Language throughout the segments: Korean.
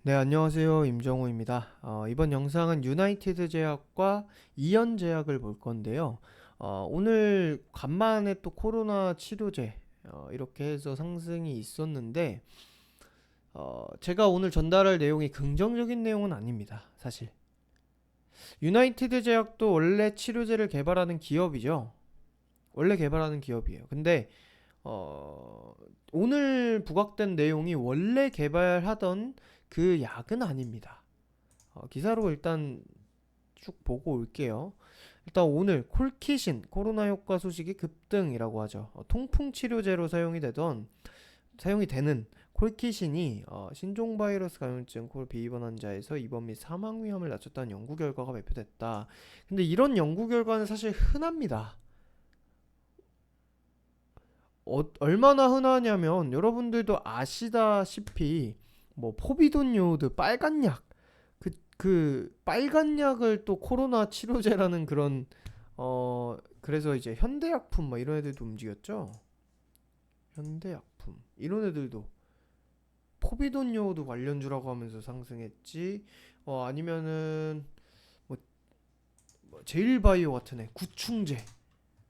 네, 안녕하세요. 임정우입니다. 이번 영상은 유나이티드 제약과 이연 제약을 볼 건데요. 오늘 간만에 또 코로나 치료제 이렇게 해서 상승이 있었는데 제가 오늘 전달할 내용이 긍정적인 내용은 아닙니다. 사실 유나이티드 제약도 원래 치료제를 개발하는 기업이죠. 원래 개발하는 기업이에요. 근데 어, 오늘 부각된 내용이 원래 개발하던 그 약은 아닙니다. 기사로 일단 쭉 보고 올게요. 일단 오늘 콜키신 코로나 효과 소식이 급등이라고 하죠. 통풍 치료제로 사용이 되는 콜키신이 신종 바이러스 감염증 콜 비입원 환자에서 입원 및 사망 위험을 낮췄다는 연구 결과가 발표됐다. 근데 이런 연구 결과는 사실 흔합니다. 얼마나 흔하냐면 여러분들도 아시다시피 뭐 포비돈 요오드 빨간 약 그 빨간 약을 또 코로나 치료제라는 그런 그래서 이제 현대약품 뭐 이런 애들도 움직였죠. 현대약품 이런 애들도 포비돈 요오드 관련주라고 하면서 상승했지. 아니면은 뭐, 제일바이오 같은 애 구충제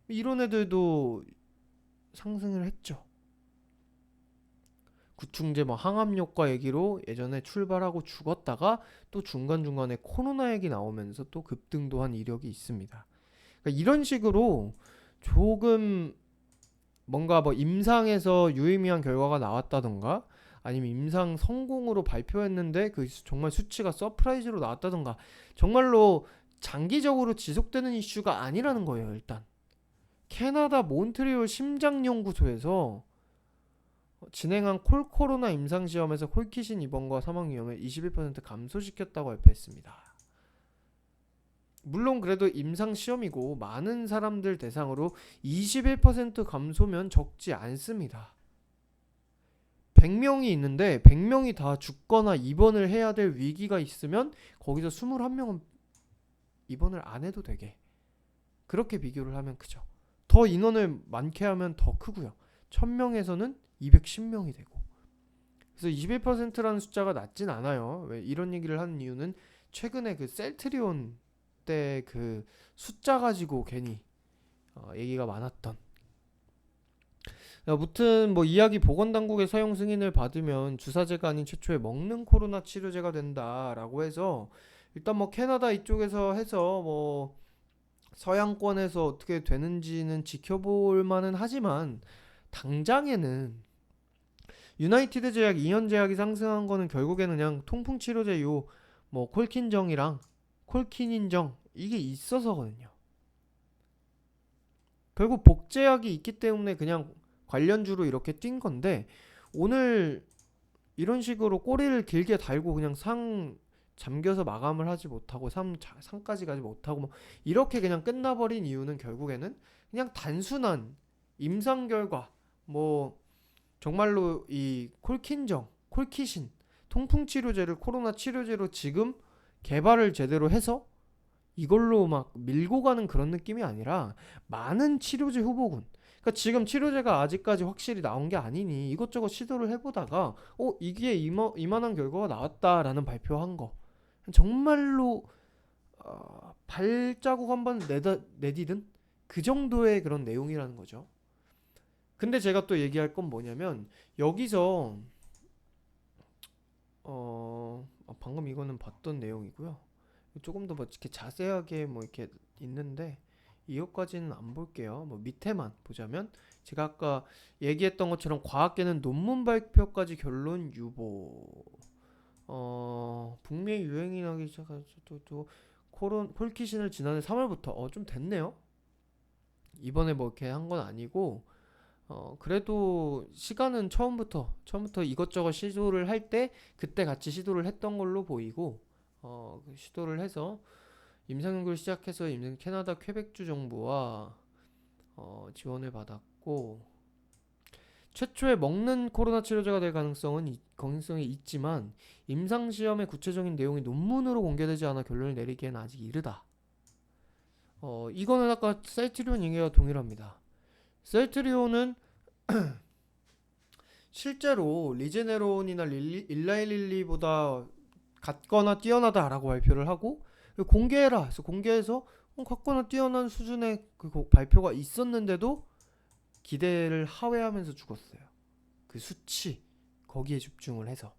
이런 애들도 상승을 했죠. 구충제 뭐 항암 효과 얘기로 예전에 출발하고 죽었다가 또 중간중간에 코로나 얘기 나오면서 또 급등도 한 이력이 있습니다. 그러니까 이런 식으로 조금 뭔가 뭐 임상에서 유의미한 결과가 나왔다던가 아니면 임상 성공으로 발표했는데 그 정말 수치가 서프라이즈로 나왔다던가 정말로 장기적으로 지속되는 이슈가 아니라는 거예요. 일단 캐나다 몬트리올 심장연구소에서 진행한 콜코로나 임상시험에서 콜키신 입원과 사망 위험을 21% 감소시켰다고 발표했습니다. 물론 그래도 임상시험이고 많은 사람들 대상으로 21% 감소면 적지 않습니다. 100명이 있는데 100명이 다 죽거나 입원을 해야 될 위기가 있으면 거기서 21명은 입원을 안 해도 되게 그렇게 비교를 하면 크죠. 더 인원을 많게 하면 더 크고요. 1000명에서는 210명이 되고 그래서 21%라는 숫자가 낮진 않아요. 왜 이런 얘기를 하는 이유는 최근에 그 셀트리온 때 그 숫자 가지고 괜히 얘기가 많았던. 무튼 뭐 이야기 보건당국의 사용 승인을 받으면 주사제가 아닌 최초의 먹는 코로나 치료제가 된다라고 해서 일단 뭐 캐나다 이쪽에서 해서 뭐 서양권에서 어떻게 되는지는 지켜볼 만은 하지만 당장에는 유나이티드 제약, 이현 제약이 상승한 거는 결국에는 그냥 통풍 치료제 요 뭐 콜킨정이랑 콜키닌정 이게 있어서거든요. 결국 복제약이 있기 때문에 그냥 관련주로 이렇게 뛴 건데 오늘 이런 식으로 꼬리를 길게 달고 그냥 상 잠겨서 마감을 하지 못하고 상까지 가지 못하고 뭐 이렇게 그냥 끝나버린 이유는 결국에는 그냥 단순한 임상 결과 뭐 정말로 이 콜킨정, 콜키신 통풍 치료제를 코로나 치료제로 지금 개발을 제대로 해서 이걸로 막 밀고 가는 그런 느낌이 아니라 많은 치료제 후보군. 그러니까 지금 치료제가 아직까지 확실히 나온 게 아니니 이것저것 시도를 해보다가 이게 이만한 결과가 나왔다라는 발표한 거. 정말로 발자국 한번 내디든 그 정도의 그런 내용이라는 거죠. 근데 제가 또 얘기할 건 뭐냐면 여기서 방금 이거는 봤던 내용이고요. 조금 더 뭐 이렇게 자세하게 뭐 이렇게 있는데 이것까지는 안 볼게요. 뭐 밑에만 보자면 제가 아까 얘기했던 것처럼 과학계는 논문 발표까지 결론 유보. 북미 유행이 나기 시작해서 또 콜키신을 지난해 3월부터 좀 됐네요. 이번에 뭐 이렇게 한 건 아니고 그래도 시간은 처음부터 이것저것 시도를 할 때 그때 같이 시도를 했던 걸로 보이고 그 시도를 해서 임상연구를 시작해서 캐나다 퀘벡주 정부와 지원을 받았고 최초의 먹는 코로나 치료제가 될 가능성이 있지만 임상시험의 구체적인 내용이 논문으로 공개되지 않아 결론을 내리기에는 아직 이르다. 이거는 아까 셀트리온 얘기와 동일합니다. 셀트리온은 실제로 리제네론이나 일라이릴리보다 같거나 뛰어나다라고 발표를 하고 공개해라 해서 공개해서 같거나 뛰어난 수준의 그 발표가 있었는데도 기대를 하회하면서 죽었어요. 그 수치 거기에 집중을 해서.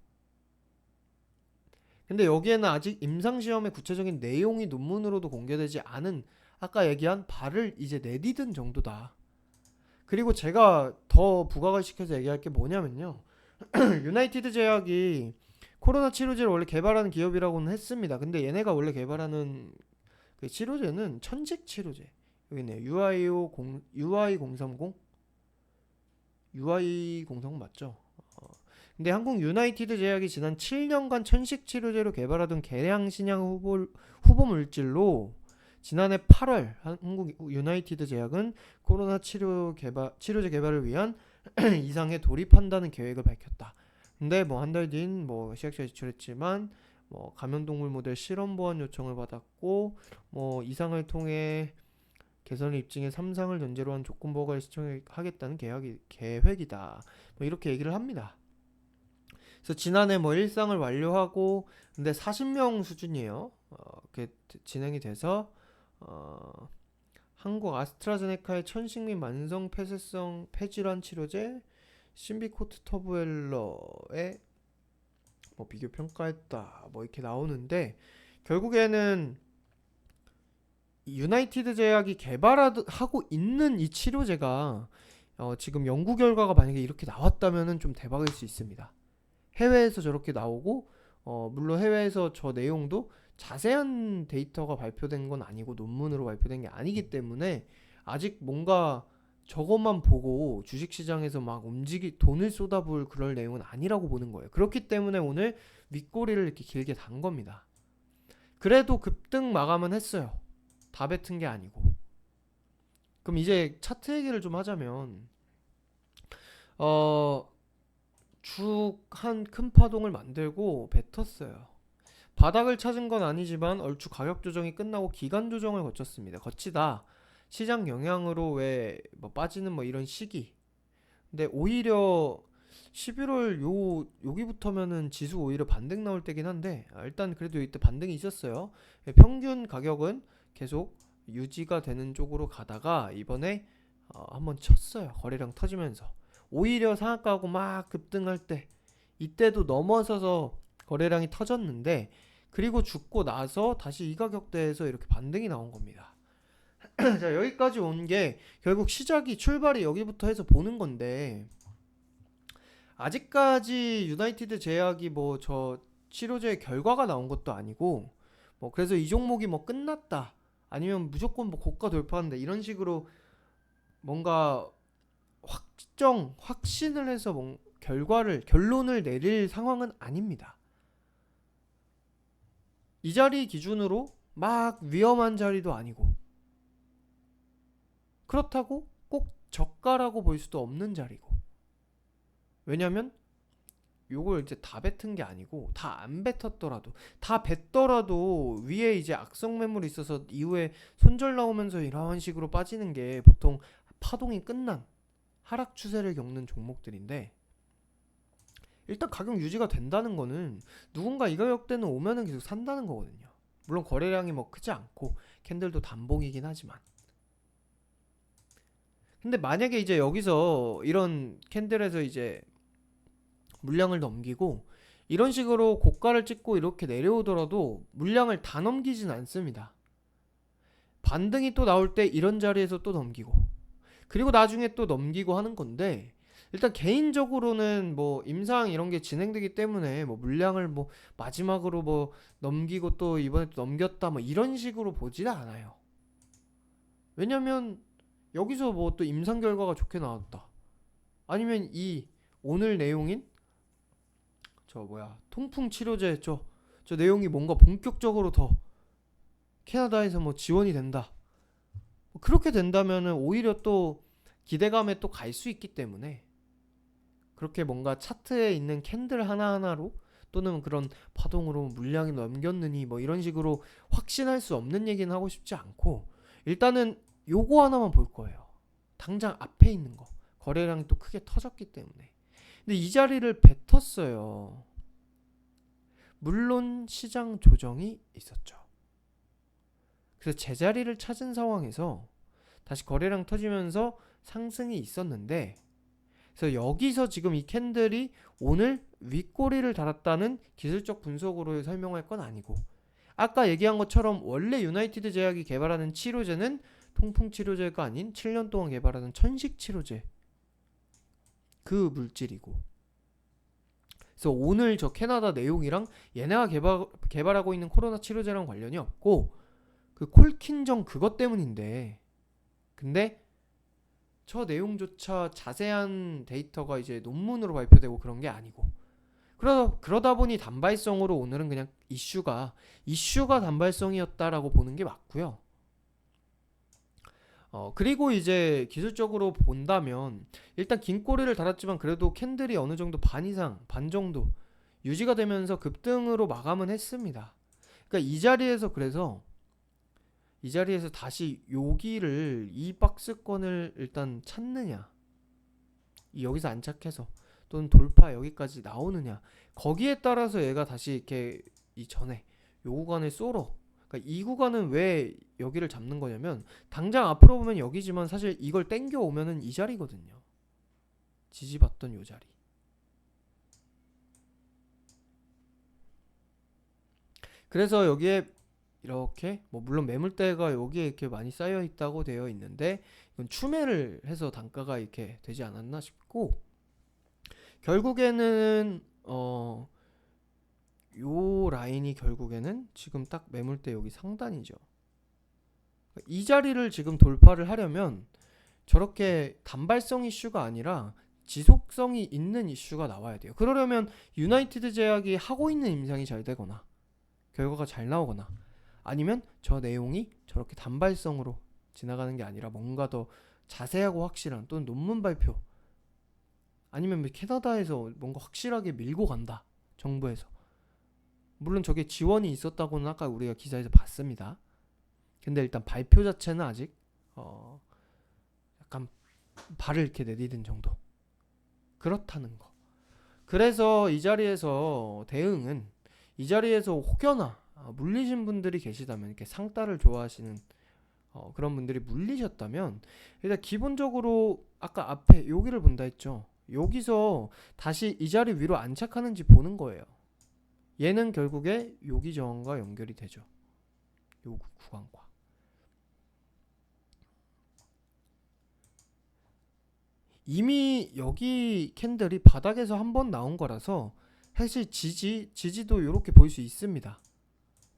근데 여기에는 아직 임상시험의 구체적인 내용이 논문으로도 공개되지 않은 아까 얘기한 발을 이제 내디딘 정도다. 그리고 제가 더 부각을 시켜서 얘기할 게 뭐냐면요. 유나이티드 제약이 코로나 치료제를 원래 개발하는 기업이라고는 했습니다. 근데 얘네가 원래 개발하는 그 치료제는 천식 치료제. 여기 있네요. UI030? UI030 맞죠? 근데 한국 유나이티드 제약이 지난 7년간 천식 치료제로 개발하던 개량 신약 후보 물질로 지난해 8월 한국 유나이티드 제약은 코로나 치료제 개발을 위한 이상에 돌입한다는 계획을 밝혔다. 근데 뭐 한 달 뒤인 뭐 시약처에 제출했지만 뭐 감염동물 모델 실험 보완 요청을 받았고 뭐 이상을 통해 개선을 입증해 3상을 전제로 한 조건 보고를 시청하겠다는 계획이다. 뭐 이렇게 얘기를 합니다. 그래서 지난해 뭐 1상을 완료하고 근데 40명 수준이에요. 그게 진행이 돼서 한국 아스트라제네카의 천식민 만성 폐쇄성 폐질환 치료제 신비코트 터부엘러에 뭐 비교 평가했다 뭐 이렇게 나오는데 결국에는 유나이티드 제약이 개발하고 있는 이 치료제가 지금 연구 결과가 만약에 이렇게 나왔다면은 좀 대박일 수 있습니다. 해외에서 저렇게 나오고 물론 해외에서 저 내용도 자세한 데이터가 발표된 건 아니고 논문으로 발표된 게 아니기 때문에 아직 뭔가 저것만 보고 주식시장에서 막 돈을 쏟아부을 그럴 내용은 아니라고 보는 거예요. 그렇기 때문에 오늘 윗꼬리를 이렇게 길게 단 겁니다. 그래도 급등 마감은 했어요. 다 뱉은 게 아니고. 그럼 이제 차트 얘기를 좀 하자면 쭉 한 큰 파동을 만들고 뱉었어요. 바닥을 찾은 건 아니지만 얼추 가격 조정이 끝나고 기간 조정을 거치다 시장 영향으로 왜 뭐 빠지는 뭐 이런 시기. 근데 오히려 11월 여기부터면은 지수 오히려 반등 나올 때긴 한데 일단 그래도 이때 반등이 있었어요. 평균 가격은 계속 유지가 되는 쪽으로 가다가 이번에 한번 쳤어요. 거래량 터지면서. 오히려 상한가하고 막 급등할 때 이때도 넘어서서 거래량이 터졌는데 그리고 죽고 나서 다시 이 가격대에서 이렇게 반등이 나온 겁니다. 자, 여기까지 온 게 결국 출발이 여기부터 해서 보는 건데 아직까지 유나이티드 제약이 뭐 저 치료제 결과가 나온 것도 아니고 뭐 그래서 이 종목이 뭐 끝났다 아니면 무조건 뭐 고가 돌파한다 이런 식으로 뭔가 확신을 해서 결론을 내릴 상황은 아닙니다. 이 자리 기준으로 막 위험한 자리도 아니고 그렇다고 꼭 저가라고 볼 수도 없는 자리고. 왜냐면 요걸 이제 다 뱉은 게 아니고 다 안 뱉었더라도 다 뱉더라도 위에 이제 악성 매물이 있어서 이후에 손절 나오면서 이런 식으로 빠지는 게 보통 파동이 끝난 하락 추세를 겪는 종목들인데 일단 가격 유지가 된다는 거는 누군가 이 가격대는 오면은 계속 산다는 거거든요. 물론 거래량이 뭐 크지 않고 캔들도 단봉이긴 하지만 근데 만약에 이제 여기서 이런 캔들에서 이제 물량을 넘기고 이런 식으로 고가를 찍고 이렇게 내려오더라도 물량을 다 넘기진 않습니다. 반등이 또 나올 때 이런 자리에서 또 넘기고 그리고 나중에 또 넘기고 하는 건데 일단 개인적으로는 뭐 임상 이런 게 진행되기 때문에 뭐 물량을 뭐 마지막으로 뭐 넘기고 또 이번에 또 넘겼다 뭐 이런 식으로 보지는 않아요. 왜냐면 여기서 뭐 또 임상 결과가 좋게 나왔다 아니면 이 오늘 내용인 통풍 치료제 저 내용이 뭔가 본격적으로 더 캐나다에서 뭐 지원이 된다 뭐 그렇게 된다면은 오히려 또 기대감에 또 갈 수 있기 때문에 그렇게 뭔가 차트에 있는 캔들 하나하나로 또는 그런 파동으로 물량이 넘겼느니 뭐 이런 식으로 확신할 수 없는 얘기는 하고 싶지 않고 일단은 요거 하나만 볼 거예요. 당장 앞에 있는 거 거래량이 또 크게 터졌기 때문에 근데 이 자리를 뱉었어요. 물론 시장 조정이 있었죠. 그래서 제자리를 찾은 상황에서 다시 거래량 터지면서 상승이 있었는데, 그래서 여기서 지금 이 캔들이 오늘 윗꼬리를 달았다는 기술적 분석으로 설명할 건 아니고, 아까 얘기한 것처럼 원래 유나이티드 제약이 개발하는 치료제는 통풍 치료제가 아닌 7년 동안 개발하는 천식 치료제 그 물질이고, 그래서 오늘 저 캐나다 내용이랑 얘네가 개발하고 있는 코로나 치료제랑 관련이 없고 그 콜킨정 그것 때문인데, 근데 저 내용조차 자세한 데이터가 이제 논문으로 발표되고 그런 게 아니고, 그러다 보니 단발성으로 오늘은 그냥 이슈가 단발성이었다라고 보는 게 맞고요. 그리고 이제 기술적으로 본다면 일단 긴 꼬리를 달았지만 그래도 캔들이 어느 정도 반 정도 유지가 되면서 급등으로 마감은 했습니다. 그러니까 이 자리에서 다시 여기를 이 박스권을 일단 찾느냐, 여기서 안착해서 또는 돌파 여기까지 나오느냐, 거기에 따라서 얘가 다시 이렇게 이전에 요 구간을 쏘러, 그러니까 이 구간은 왜 여기를 잡는 거냐면 당장 앞으로 보면 여기지만 사실 이걸 땡겨 오면은 이 자리거든요. 지지받던 요 자리. 그래서 여기에 이렇게 뭐 물론 매물대가 여기에 이렇게 많이 쌓여 있다고 되어 있는데 이건 추매를 해서 단가가 이렇게 되지 않았나 싶고, 결국에는 요 라인이 결국에는 지금 딱 매물대 여기 상단이죠. 이 자리를 지금 돌파를 하려면 저렇게 단발성 이슈가 아니라 지속성이 있는 이슈가 나와야 돼요. 그러려면 유나이티드 제약이 하고 있는 임상이 잘 되거나 결과가 잘 나오거나, 아니면 저 내용이 저렇게 단발성으로 지나가는 게 아니라 뭔가 더 자세하고 확실한, 또는 논문 발표, 아니면 캐나다에서 뭔가 확실하게 밀고 간다, 정부에서. 물론 저게 지원이 있었다고는 아까 우리가 기사에서 봤습니다. 근데 일단 발표 자체는 아직 약간 발을 이렇게 내디딘 정도, 그렇다는 거. 그래서 이 자리에서 대응은, 이 자리에서 혹여나 물리신 분들이 계시다면, 이렇게 상따를 좋아하시는 그런 분들이 물리셨다면, 일단 기본적으로 아까 앞에 여기를 본다 했죠. 여기서 다시 이 자리 위로 안착하는지 보는 거예요. 얘는 결국에 여기 저항과 연결이 되죠. 요 구간과. 이미 여기 캔들이 바닥에서 한번 나온 거라서 사실 지지도 이렇게 보일 수 있습니다.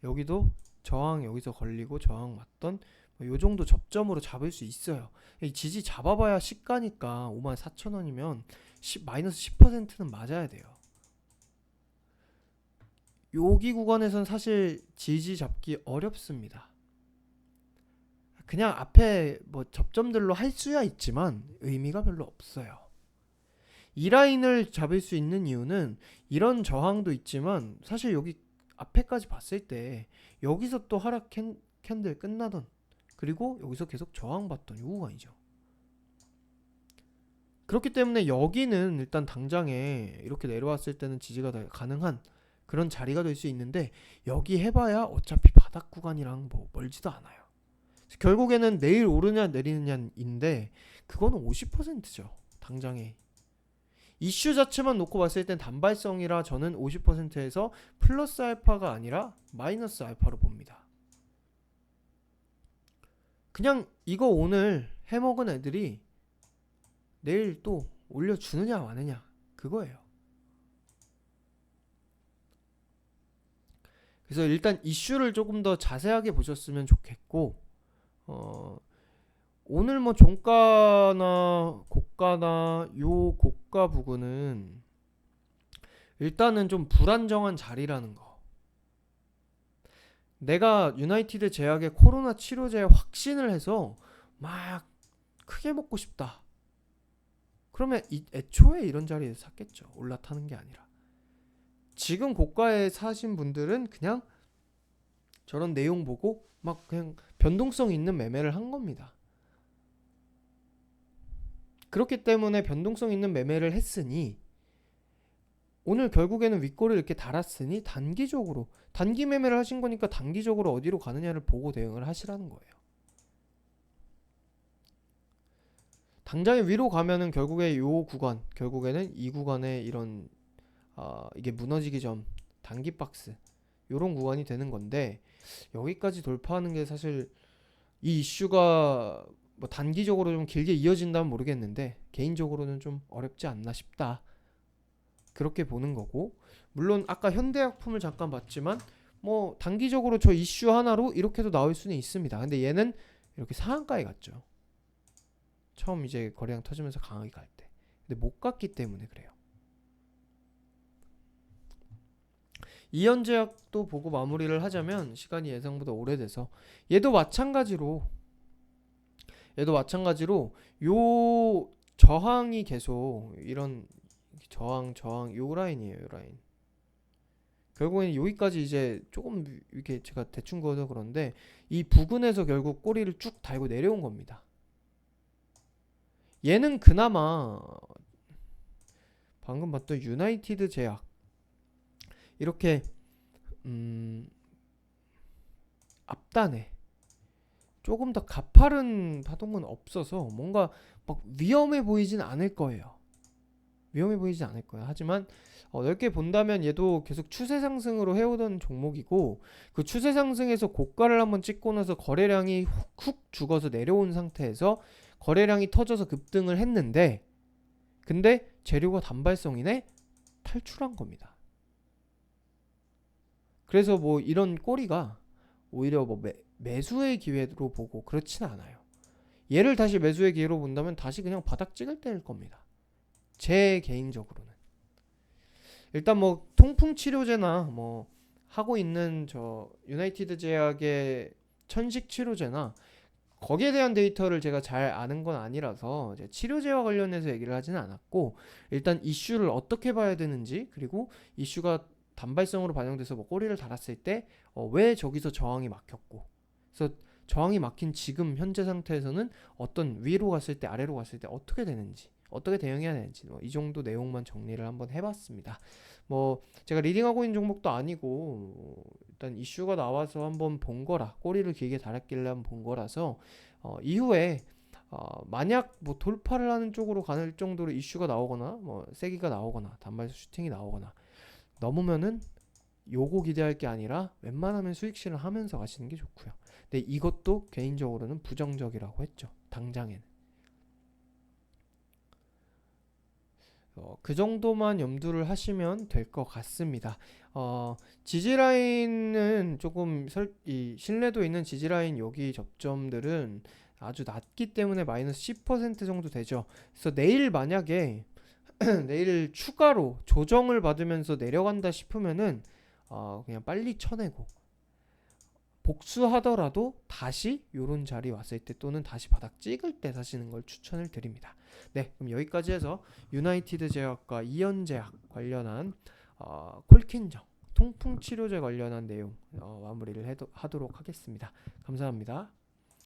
여기도 저항 여기서 걸리고 저항 맞던 요 정도 접점으로 잡을 수 있어요. 이 지지 잡아봐야 시가니까 54,000원이면 마이너스 10%는 맞아야 돼요. 여기 구간에선 사실 지지 잡기 어렵습니다. 그냥 앞에 뭐 접점들로 할 수야 있지만 의미가 별로 없어요. 이 라인을 잡을 수 있는 이유는 이런 저항도 있지만 사실 여기 앞에까지 봤을 때 여기서 또 하락 캔들 끝나던, 그리고 여기서 계속 저항받던 이 구간이죠. 그렇기 때문에 여기는 일단 당장에 이렇게 내려왔을 때는 지지가 가능한 그런 자리가 될 수 있는데, 여기 해봐야 어차피 바닥 구간이랑 뭐 멀지도 않아요. 결국에는 내일 오르냐 내리느냐인데 그거는 50%죠. 당장에 이슈 자체만 놓고 봤을 땐 단발성이라 저는 50%에서 플러스 알파가 아니라 마이너스 알파로 봅니다. 그냥 이거 오늘 해먹은 애들이 내일 또 올려주느냐 마느냐 그거예요. 그래서 일단 이슈를 조금 더 자세하게 보셨으면 좋겠고, 오늘 뭐 종가나 고가나 요 고가 부근은 일단은 좀 불안정한 자리라는 거. 내가 유나이티드 제약의 코로나 치료제에 확신을 해서 막 크게 먹고 싶다, 그러면 애초에 이런 자리에서 샀겠죠. 올라타는 게 아니라. 지금 고가에 사신 분들은 그냥 저런 내용 보고 막 그냥 변동성 있는 매매를 한 겁니다. 그렇기 때문에 변동성 있는 매매를 했으니 오늘 결국에는 윗골을 이렇게 달았으니 단기적으로 단기 매매를 하신 거니까 단기적으로 어디로 가느냐를 보고 대응을 하시라는 거예요. 당장에 위로 가면은 결국에 요 구간, 결국에는 이 구간에 이런 이게 무너지기 전 단기 박스 요런 구간이 되는 건데, 여기까지 돌파하는 게 사실 이 이슈가 뭐 단기적으로 좀 길게 이어진다면 모르겠는데 개인적으로는 좀 어렵지 않나 싶다, 그렇게 보는 거고. 물론 아까 현대약품을 잠깐 봤지만 뭐 단기적으로 저 이슈 하나로 이렇게도 나올 수는 있습니다. 근데 얘는 이렇게 상한가에 갔죠. 처음 이제 거래량 터지면서 강하게 갈 때. 근데 못 갔기 때문에 그래요. 이연제약도 보고 마무리를 하자면 시간이 예상보다 오래돼서 얘도 마찬가지로 요 저항이 계속 이런 저항 요 라인이에요. 요 라인. 결국에는 여기까지 이제 조금 이렇게 제가 대충 그어서 그런데 이 부근에서 결국 꼬리를 쭉 달고 내려온 겁니다. 얘는 그나마 방금 봤던 유나이티드 제약 이렇게 앞단에 조금 더 가파른 파동은 없어서 뭔가 막 위험해 보이진 않을 거예요. 하지만 넓게 본다면 얘도 계속 추세 상승으로 해오던 종목이고, 그 추세 상승에서 고가를 한번 찍고 나서 거래량이 훅 죽어서 내려온 상태에서 거래량이 터져서 급등을 했는데, 근데 재료가 단발성이네 탈출한 겁니다. 그래서 뭐 이런 꼬리가 오히려 뭐 매수의 기회로 보고 그렇진 않아요. 얘를 다시 매수의 기회로 본다면 다시 그냥 바닥 찍을 때일 겁니다. 제 개인적으로는. 일단 뭐 통풍 치료제나 뭐 하고 있는 저 유나이티드 제약의 천식 치료제나 거기에 대한 데이터를 제가 잘 아는 건 아니라서 치료제와 관련해서 얘기를 하지는 않았고, 일단 이슈를 어떻게 봐야 되는지, 그리고 이슈가 단발성으로 반영돼서 뭐 꼬리를 달았을 때 왜 저기서 저항이 막혔고, 그래서 저항이 막힌 지금 현재 상태에서는 어떤 위로 갔을 때 아래로 갔을 때 어떻게 되는지, 어떻게 대응해야 되는지, 이 정도 내용만 정리를 한번 해봤습니다. 뭐 제가 리딩하고 있는 종목도 아니고 일단 이슈가 나와서 한번 본 거라, 꼬리를 길게 달았길래 한번 본 거라서 이후에 만약 뭐 돌파를 하는 쪽으로 가는 정도로 이슈가 나오거나 뭐 세기가 나오거나 단발성 슈팅이 나오거나 넘으면은 요거 기대할 게 아니라 웬만하면 수익 실현하면서 가시는 게 좋고요. 근데 이것도 개인적으로는 부정적이라고 했죠. 당장에는. 그 정도만 염두를 하시면 될 것 같습니다. 지지라인은 조금 이 신뢰도 있는 지지라인 여기 접점들은 아주 낮기 때문에 마이너스 10% 정도 되죠. 그래서 내일 만약에 내일 추가로 조정을 받으면서 내려간다 싶으면은 그냥 빨리 쳐내고 복수하더라도 다시 요런 자리 왔을 때 또는 다시 바닥 찍을 때 사시는 걸 추천을 드립니다. 네, 그럼 여기까지 해서 유나이티드 제약과 이연제약 관련한 콜킨정 통풍 치료제 관련한 내용 마무리를 하도록 하겠습니다. 감사합니다.